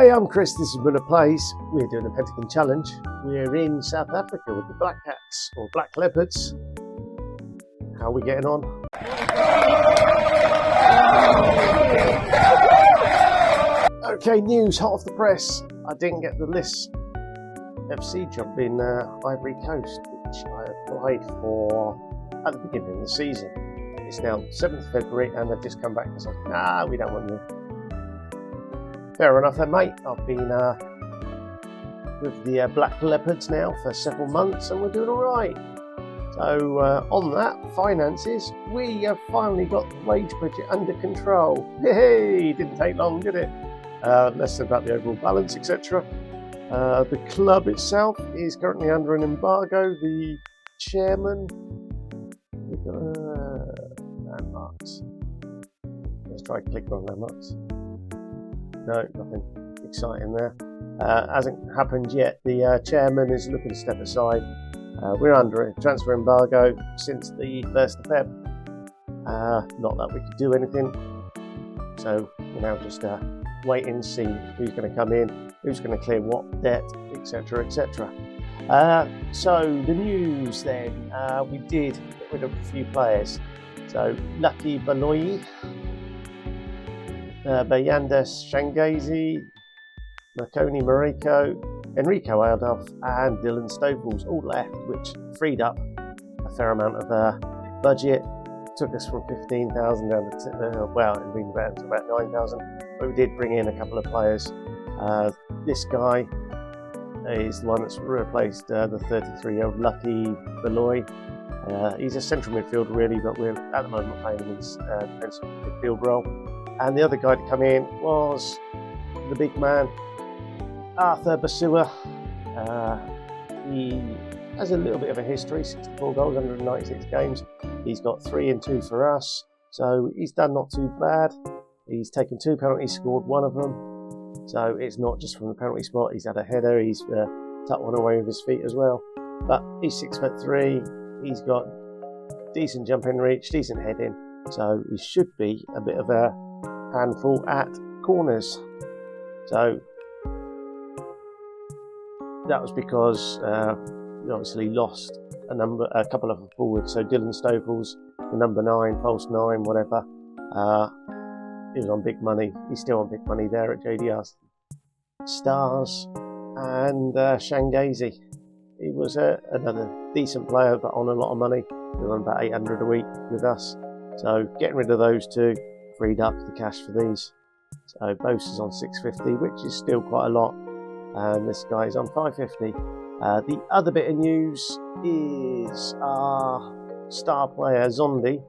Hi, I'm Chris, this is Miller Plays. We're doing the Pentagon challenge. We're in South Africa with the Black Cats, or Black Leopards. How are we getting on? Okay, news hot off the press. I didn't get the list FC job in Ivory Coast, which I applied for at the beginning of the season. It's now 7th February and they've just come back and said, nah, we don't want you. Fair enough then, mate. I've been with the Black Leopards now for several months and we're doing alright. So on that, finances, we have finally got the wage budget under control. Hey, didn't take long, did it? Less than about the overall balance, etc. The club itself is currently under an embargo. The chairman, landmarks. Let's try clicking on landmarks. No, nothing exciting there. Hasn't happened yet. The chairman is looking to step aside. We're under a transfer embargo since the 1st of Feb. Not that we could do anything. So we're now just waiting to see who's going to come in, who's going to clear what debt, etc, etc. So the news then, we did get rid of a few players. So Lucky Baloyi, Bayanda Shangazi, Marconi Mariko, Enrico Adolf and Dylan Staples all left, which freed up a fair amount of budget. Took us from 15,000 down to, well, it been about to about 9,000, but we did bring in a couple of players. This guy is the one that's replaced the 33-year-old Lucky Baloyi. He's a central midfielder really, but we're at the moment playing him in his defensive midfield role. And the other guy to come in was the big man, Arthur Basua. He has a little bit of a history, 64 goals, 196 games. He's got 3 and 2 for us, so he's done not too bad. He's taken 2 penalties, scored 1 of them. So it's not just from the penalty spot, he's had a header, he's tucked one away with his feet as well. But he's 6'3", he's got decent jumping reach, decent heading, so he should be a bit of a handful at corners. So that was because we obviously lost a couple of forwards. So Dylan Staples, the number 9, false 9, whatever. He was on big money. He's still on big money there at JDR Stars. And Shangazi, he was another decent player, but on a lot of money. He was on about 800 a week with us. So getting rid of those two freed up the cash for these. So Bose is on 650, which is still quite a lot, and this guy is on 550. The other bit of news is our star player Zondi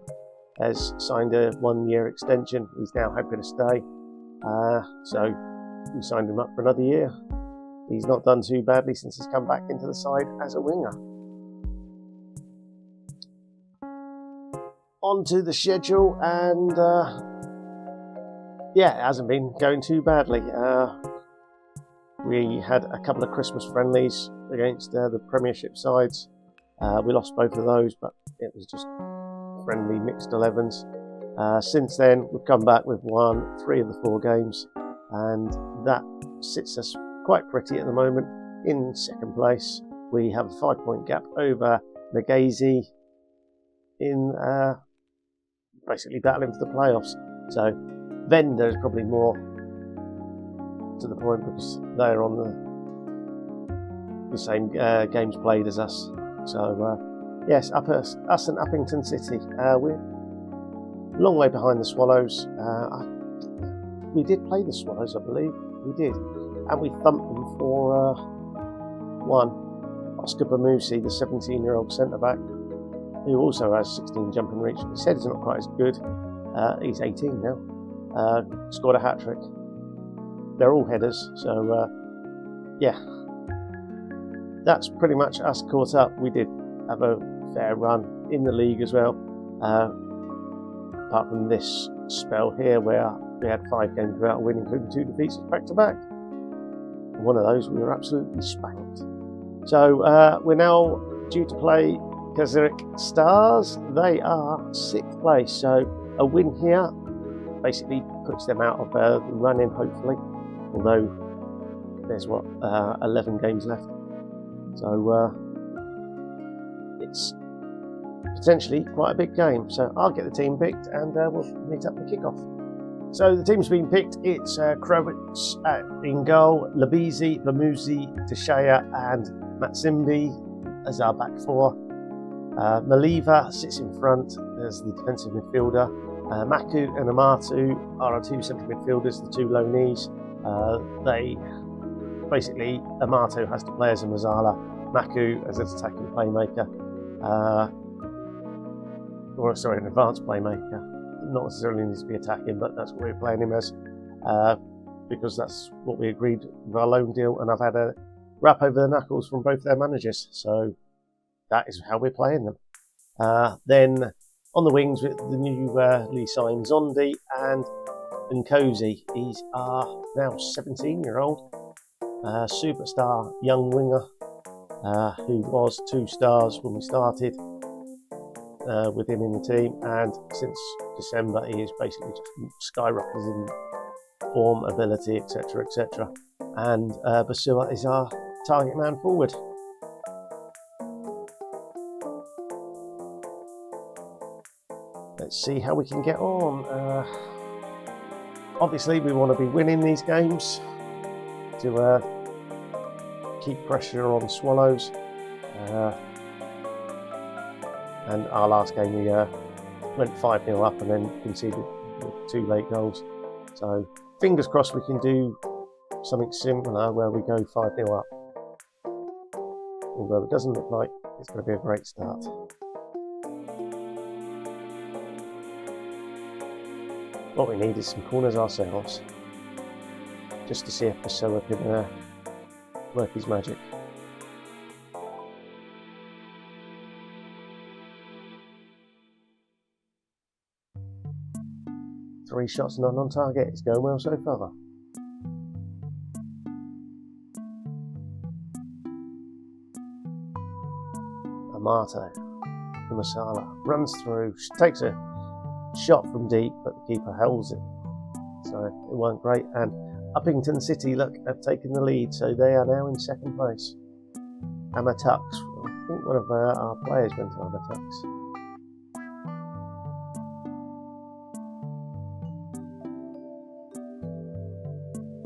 has signed a 1-year extension. He's now happy to stay, so we signed him up for another year. He's not done too badly since he's come back into the side as a winger. On to the schedule, and yeah, it hasn't been going too badly. We had a couple of Christmas friendlies against the Premiership sides. We lost both of those, but it was just friendly mixed 11s. Since then, we've come back with won 3 of the 4 games, and that sits us quite pretty at the moment in 2nd place. We have a 5-point gap over Nagazi in basically battling for the playoffs. So Venda is probably more to the point because they're on the same games played as us. So yes, us and Uppington City. We're a long way behind the Swallows. We did play the Swallows, I believe. We did. And we thumped them for 1. Oscar Bamusi, the 17-year-old centre-back, who also has 16 jumping reach. He said he's not quite as good. He's 18 now. Scored a hat-trick. They're all headers, so yeah. That's pretty much us caught up. We did have a fair run in the league as well. Apart from this spell here where we had 5 games without a win, including 2 defeats back-to-back. One of those we were absolutely spanked. So we're now due to play Kazakh Stars. They are 6th place, so a win here basically puts them out of the running, hopefully. Although there's what, 11 games left. So it's potentially quite a big game. So I'll get the team picked and we'll meet up for kickoff. So the team's been picked. It's Kravitz in goal, Labizi, Bamuzi, Tashaya and Matsimbi as our back four. Maliva sits in front as the defensive midfielder. Maku and Amatu are our two central midfielders, the two loanees. Basically, Amatu has to play as a Mazzala, Maku as an attacking playmaker, an advanced playmaker. Not necessarily needs to be attacking, but that's what we're playing him as, because that's what we agreed with our loan deal, and I've had a rap over the knuckles from both their managers, so that is how we're playing them. Then on the wings with the newly signed Zondi and Nkosi. He's our now 17-year-old superstar young winger who was 2 stars when we started with him in the team, and since December he is basically just skyrocketed in form, ability, etc, etc. And Basua is our target man forward. Let's see how we can get on. Obviously we want to be winning these games to keep pressure on Swallows. And our last game we went 5-0 up and then conceded 2 late goals. So fingers crossed we can do something similar where we go 5-0 up. Although it doesn't look like it's going to be a great start. What we need is some corners ourselves, just to see if Pessoa can work his magic. Three shots, none on target. It's going well so far. Amato, Masala runs through, takes a shot from deep, but the keeper holds it, so it weren't great. And Uppington City, look, have taken the lead, so they are now in 2nd place. Amatux, I think one of our players went to Amatux.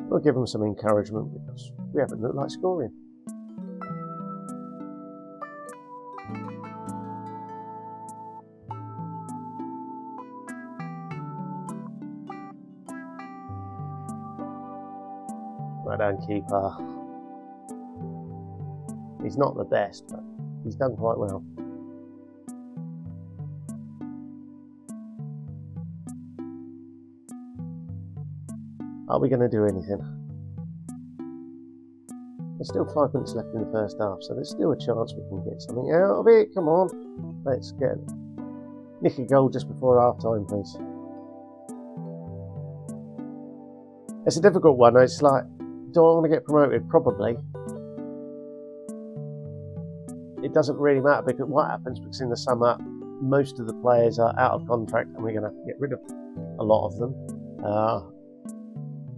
We'll give them some encouragement because we haven't looked like scoring. Right down keeper. He's not the best, but he's done quite well. Are we going to do anything? There's still 5 minutes left in the first half, so there's still a chance we can get something out of it. Come on, let's get nick a goal just before half time, please. It's a difficult one. It's like, do I want to get promoted? Probably. It doesn't really matter because what happens, because in the summer most of the players are out of contract and we're going to have to get rid of a lot of them.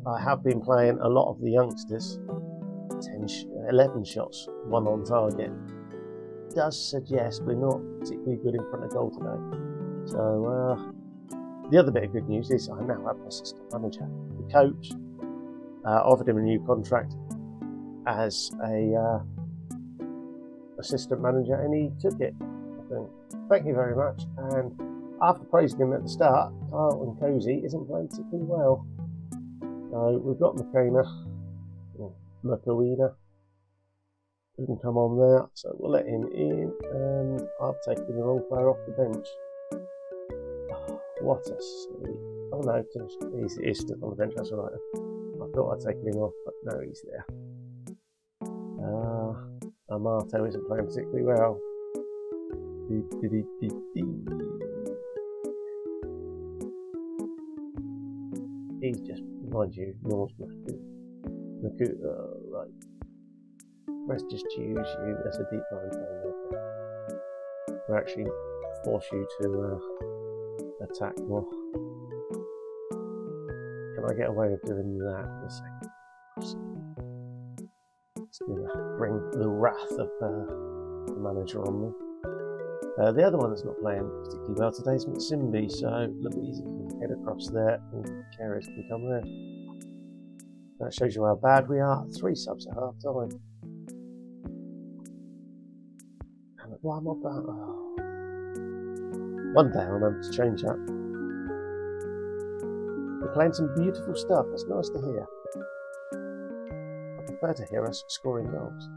I have been playing a lot of the youngsters. 11 shots, 1 on target. Does suggest we're not particularly good in front of goal today. So the other bit of good news is I now have an assistant manager. The coach offered him a new contract as a assistant manager, and he took it. I think. Thank you very much. And after praising him at the start, Kyle Nkosi isn't playing particularly well. So we've got Makawina, who can come on there, so we'll let him in, and I've taken the wrong player off the bench. Oh, what a silly. Oh no, he's still on the bench, that's alright. I thought I'd taken him off, but no, he's there. Amato isn't playing particularly well. He's just, mind you, Nor's right. Let's just choose you as a deep line playmaker. We'll actually force you to attack more. Can I get away with doing that in a second? It's going to bring the wrath of the manager on me. The other one that's not playing particularly well today is Matsimbi, so Louise can head across there and carriers can come there. That shows you how bad we are. 3 subs at half time. And why am I about? Oh. One day I'll remember to change that. We're playing some beautiful stuff. That's nice to hear. I prefer to hear us scoring goals.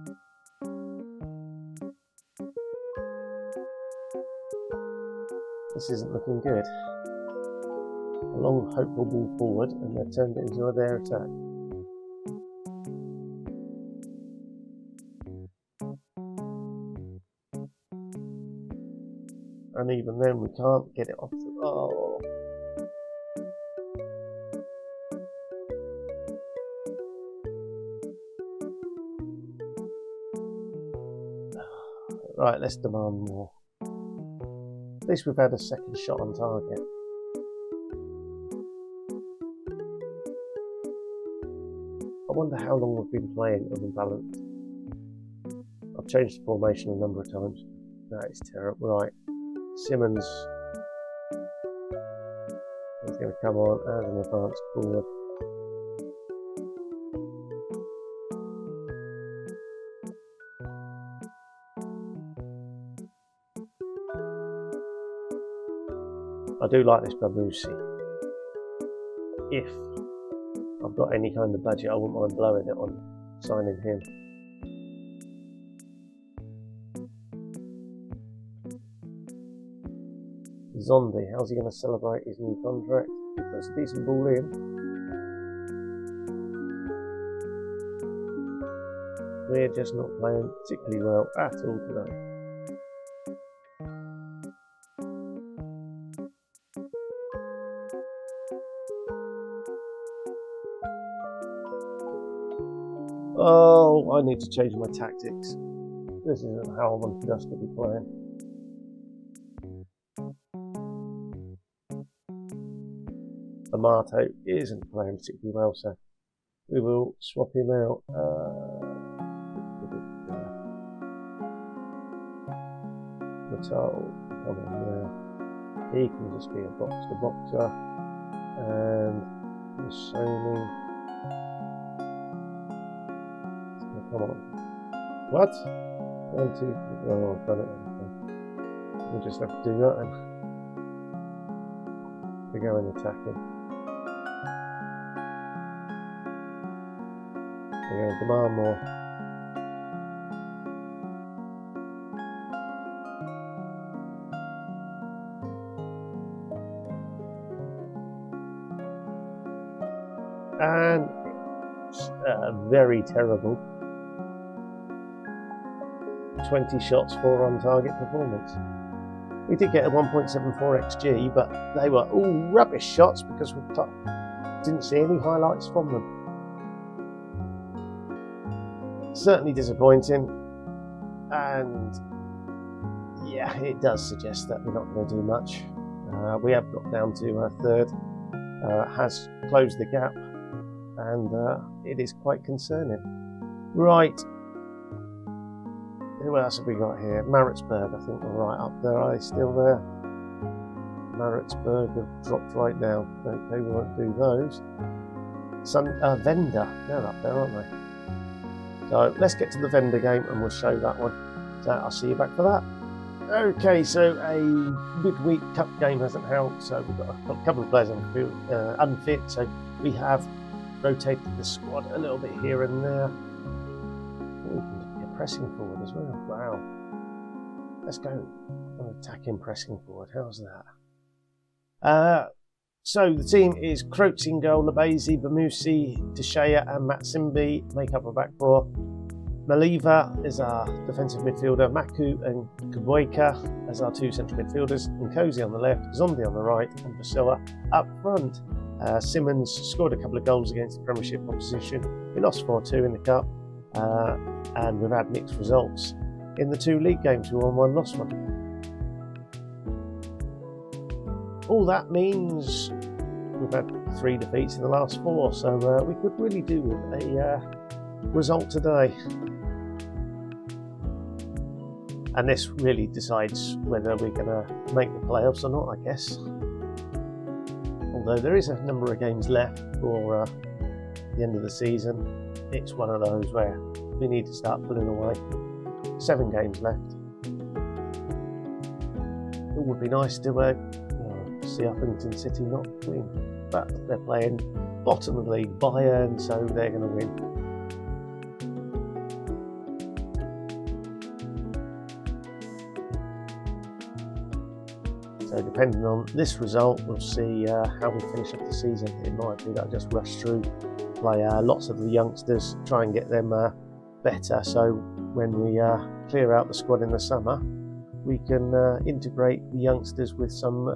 This isn't looking good. A long, hopeful ball forward, and they've turned it into their attack. And even then, we can't get it off the. Oh. Right, let's demand more. At least we've had a second shot on target. I wonder how long we've been playing unbalanced. I've changed the formation a number of times. That is terrible. Right, Simmons is going to come on as an advanced forward. I do like this Babusi. If I've got any kind of budget, I wouldn't mind blowing it on signing him. Zondi, how's he going to celebrate his new contract? He puts a decent ball in. We're just not playing particularly well at all today. Oh, I need to change my tactics. This isn't how I wanted us to be playing. Amato isn't playing particularly well, so we will swap him out. Natal, come in there. He can just be a box-to-boxer. And Sony. Come on. What? 1, 2, 3. Oh, I've done it. We'll just have to do that and we go in attacking. We're going to demand more. And it's very terrible. 20 shots, 4 on target performance. We did get a 1.74 XG, but they were all rubbish shots because we didn't see any highlights from them. Certainly disappointing, and yeah, it does suggest that we're not going to do much. We have got down to third, has closed the gap, and it is quite concerning. Right. Who else have we got here? Maritzburg, I think, are right up there. Are they still there? Maritzburg have dropped right down. Okay, we won't do those. Vendor, they're up there, aren't they? So let's get to the Vendor game and we'll show that one. So I'll see you back for that. Okay, so a midweek cup game hasn't helped, so we've got a couple of players unfit, so we have rotated the squad a little bit here and there. Pressing forward as well. Wow. Let's go. Attacking, pressing forward. How's that? So the team is Croats in goal, Labezi, Bamusi, Deshaya and Matsimbi make up our back four. Maliva is our defensive midfielder, Maku and Kuboika as our 2 central midfielders, and Cozy on the left, Zombie on the right, and Vasilla up front. Simmons scored a couple of goals against the Premiership opposition. We lost 4-2 in the Cup. And we've had mixed results. In the 2 league games, we won 1, lost 1. All that means we've had 3 defeats in the last 4, so we could really do with result today. And this really decides whether we're going to make the playoffs or not, I guess. Although there is a number of games left for the end of the season, it's one of those where we need to start pulling away. 7 games left. It would be nice to see Uppington City not win, but they're playing bottom of the league Bayern, so they're going to win. So depending on this result, we'll see how we finish up the season. It might be that I just rush through, play lots of the youngsters, try and get them better, so when we clear out the squad in the summer, we can integrate the youngsters with some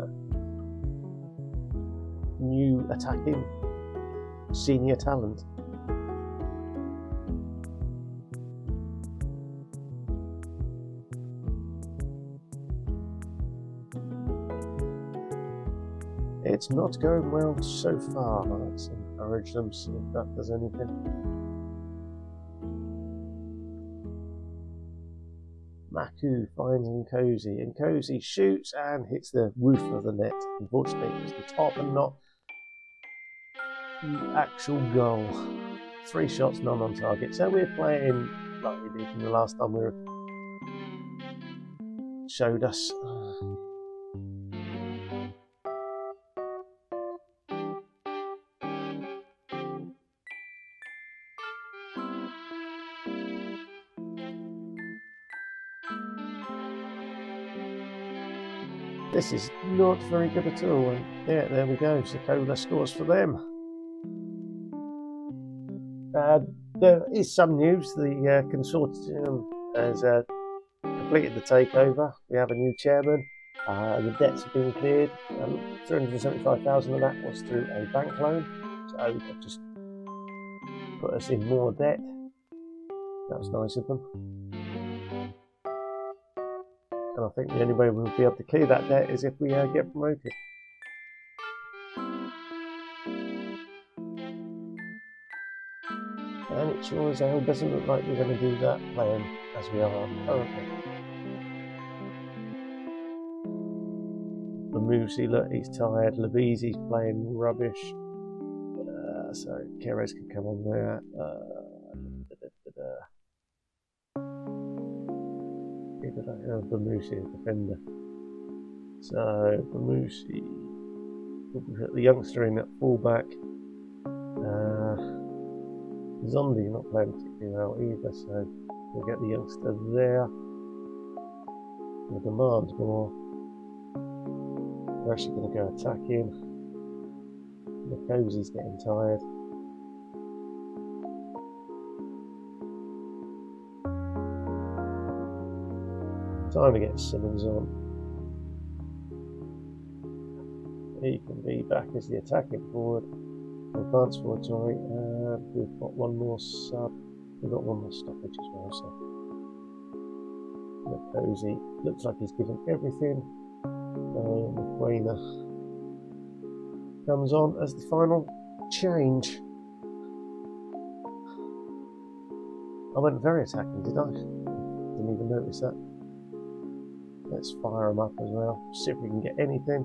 new attacking senior talent. It's not going well so far. Let's encourage them, see if that does anything. Maku finds Nkosi. Nkosi shoots and hits the roof of the net. Unfortunately, it was the top and not the actual goal. 3 shots, none on target. So we're playing like we did from the last time we showed us. This is not very good at all. Yeah, there we go. Sokola scores for them. There is some news. The consortium has completed the takeover. We have a new chairman. The debts have been cleared. 375,000 of that was through a bank loan. So they've just put us in more debt. That was nice of them. And I think the only way we'll be able to clear that debt is if we get promoted. And it sure as hell doesn't look like we're going to do that playing as we are currently. Lamusi, look, he's tired. Lavizi's playing rubbish. So Keres can come on there. Bamusi, the defender. So Bamusi, we'll put the youngster in at fullback. Zondi not playing particularly well either, so we'll get the youngster there. The demand's more. We're actually going to go attacking. Nkosi's getting tired. Time to get Simmons on. He can be back as the attacking forward. Advance forward, sorry. We've got one more sub. We've got one more stoppage as well, so. Nkosi looks like he's given everything. McQuainer comes on as the final change. I went very attacking, did I? Didn't even notice that. Let's fire them up as well, see if we can get anything.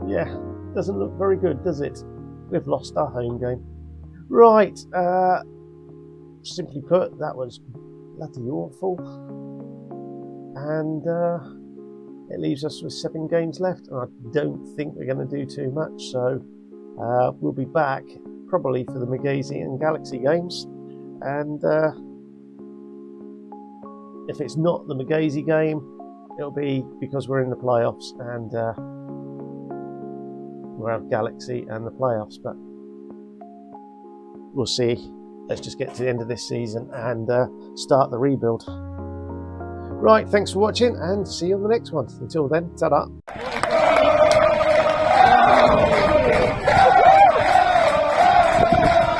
Yeah, doesn't look very good, does it? We've lost our home game. Right, simply put, that was bloody awful. And it leaves us with 7 games left, and I don't think we're going to do too much, so we'll be back probably for the Magazi and Galaxy games. And if it's not the Magazi game, it'll be because we're in the playoffs and we'll have Galaxy and the playoffs, but we'll see. Let's just get to the end of this season and start the rebuild. Right, thanks for watching and see you on the next one. Until then, ta-da.